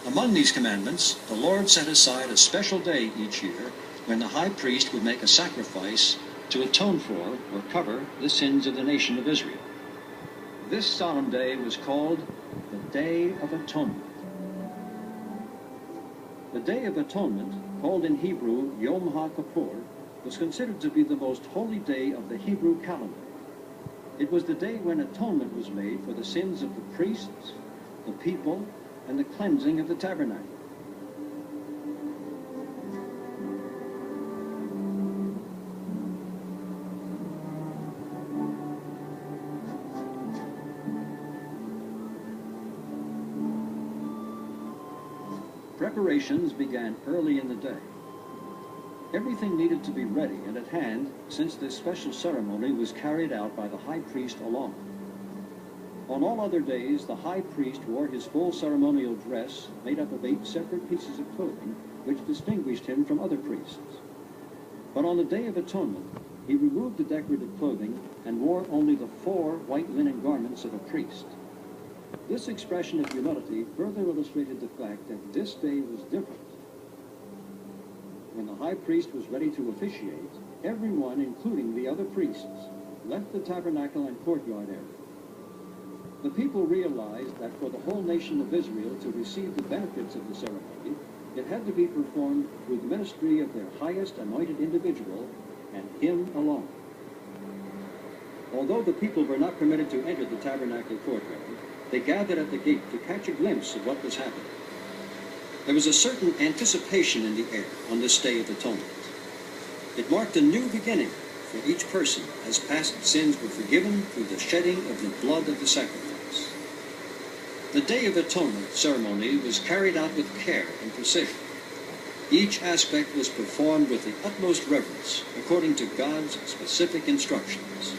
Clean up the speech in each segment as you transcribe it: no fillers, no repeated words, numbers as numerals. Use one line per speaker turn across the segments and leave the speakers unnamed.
Among these commandments, the Lord set aside a special day each year when the high priest would make a sacrifice to atone for or cover the sins of the nation of Israel. This solemn day was called the Day of Atonement. The Day of Atonement, called in Hebrew Yom HaKippur, was considered to be the most holy day of the Hebrew calendar. It was the day when atonement was made for the sins of the priests, the people, and the cleansing of the tabernacle. Preparations began early in the day. Everything needed to be ready and at hand, since this special ceremony was carried out by the high priest alone. On all other days, the high priest wore his full ceremonial dress, made up of 8 separate pieces of clothing, which distinguished him from other priests. But on the Day of Atonement, he removed the decorative clothing and wore only the 4 white linen garments of a priest. This expression of humility further illustrated the fact that this day was different. When the high priest was ready to officiate, everyone, including the other priests, left the tabernacle and courtyard area. The people realized that for the whole nation of Israel to receive the benefits of the ceremony, it had to be performed through the ministry of their highest anointed individual, and him alone. Although the people were not permitted to enter the tabernacle courtyard, they gathered at the gate to catch a glimpse of what was happening. There was a certain anticipation in the air on this Day of Atonement. It marked a new beginning for each person, as past sins were forgiven through the shedding of the blood of the sacrifice. The Day of Atonement ceremony was carried out with care and precision. Each aspect was performed with the utmost reverence, according to God's specific instructions.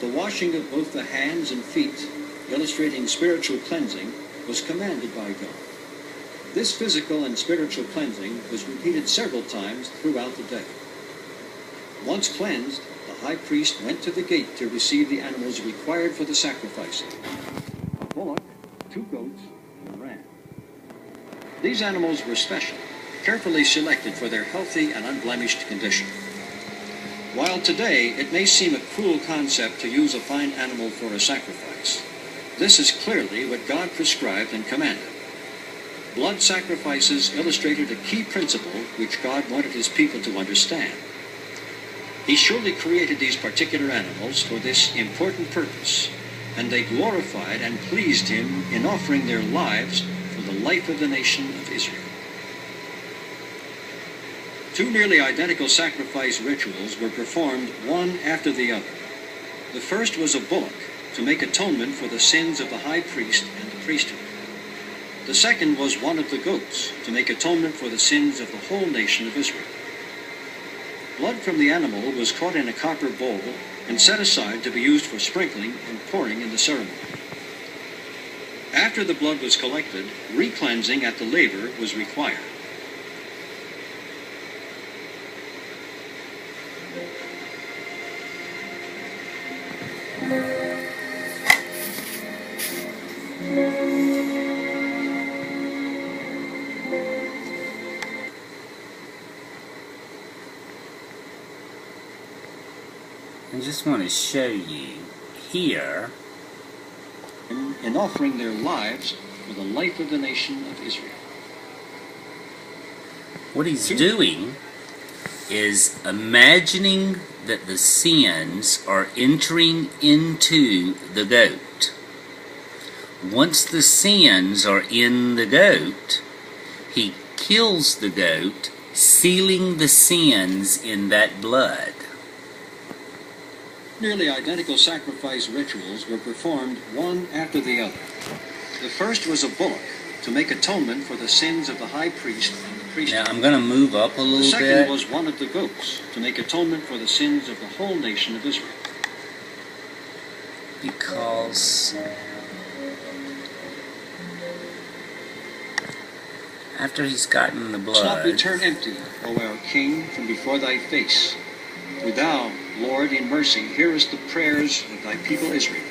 The washing of both the hands and feet, illustrating spiritual cleansing, was commanded by God. This physical and spiritual cleansing was repeated several times throughout the day. Once cleansed, the high priest went to the gate to receive the animals required for the sacrificing: a bullock, 2 goats, and a ram. These animals were special, carefully selected for their healthy and unblemished condition. While today it may seem a cruel concept to use a fine animal for a sacrifice, this is clearly what God prescribed and commanded. Blood sacrifices illustrated a key principle which God wanted his people to understand. He surely created these particular animals for this important purpose, and they glorified and pleased him in offering their lives for the life of the nation of Israel. 2 nearly identical sacrifice rituals were performed one after the other. The first was a bullock to make atonement for the sins of the high priest and the priesthood. The second was one of the goats to make atonement for the sins of the whole nation of Israel. Blood from the animal was caught in a copper bowl and set aside to be used for sprinkling and pouring in the ceremony. After the blood was collected, re-cleansing at the laver was required.
I just want to show you here.
In offering their lives for the life of the nation of Israel.
What he's doing is imagining that the sins are entering into the goat. Once the sins are in the goat, he kills the goat, sealing the sins in that blood.
Nearly identical sacrifice rituals were performed one after the other. The first was a bullock to make atonement for the sins of the high priest and the priesthood.
Now I'm going to move up a little bit.
The second was one of the goats to make atonement for the sins of the whole nation of Israel.
Because after he's gotten the blood,
"Do not return empty, O our King, from before thy face. For thou, Lord, in mercy, hearest the prayers of thy people Israel.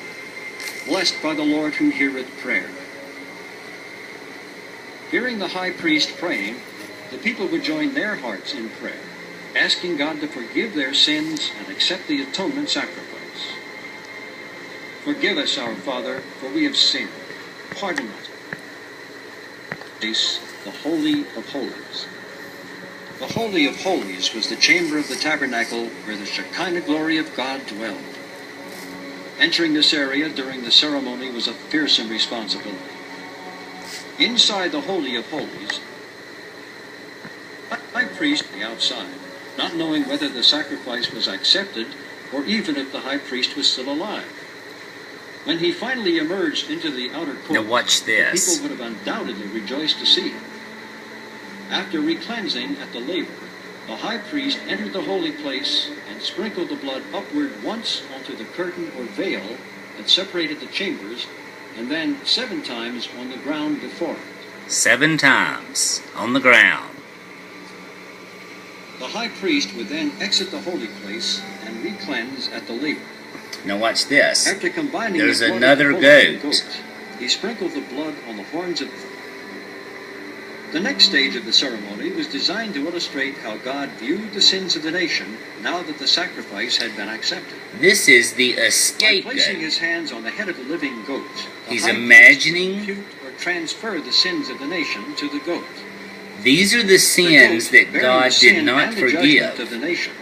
Blessed by the Lord who heareth prayer." Hearing the high priest praying, the people would join their hearts in prayer, asking God to forgive their sins and accept the atonement sacrifice. Forgive us, our Father, for we have sinned. Pardon us. The Holy of Holies. The Holy of Holies was the chamber of the tabernacle where the Shekinah glory of God dwelled. Entering this area during the ceremony was a fearsome responsibility. Inside the Holy of Holies, the high priest was outside, not knowing whether the sacrifice was accepted or even if the high priest was still alive. When he finally emerged into the outer court,
Now watch this.
people would have undoubtedly rejoiced to see him. After recleansing at the laver, the high priest entered the holy place and sprinkled the blood upward once onto the curtain or veil that separated the chambers, and then 7 times on the ground before it.
7 times on the ground.
The high priest would then exit the holy place and re-cleanse at the laver.
Now watch this.
After combining
There's
the blood
another
of the bull and
goat.
he sprinkled the blood on the horns of the next stage of the ceremony was designed to illustrate how God viewed the sins of the nation now that the sacrifice had been accepted.
This is the
By
escape
placing
goat.
his hands on the head of the living goat, the
He's
high priest
imagining-
would impute or transfer the sins of the nation to the goat.
These are the
The
sins
goat,
that
bearing
God
the sin
did not
and the judgment of
forgive.
the nation,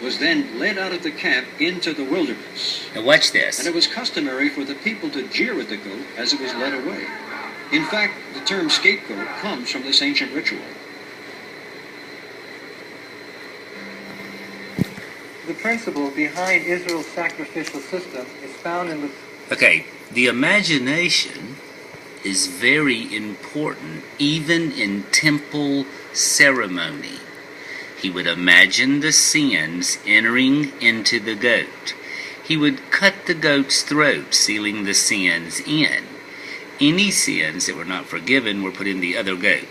was then led out of the camp into the wilderness.
Now watch
And
this.
it was customary for the people to jeer at the goat as it was led away. In fact, the term scapegoat comes from this ancient ritual.
The principle behind Israel's sacrificial system is found in the
Okay, the imagination is very important even in temple ceremony. He would imagine the sins entering into the goat. He would cut the goat's throat, sealing the sins in. Any sins that were not forgiven were put in the other goat.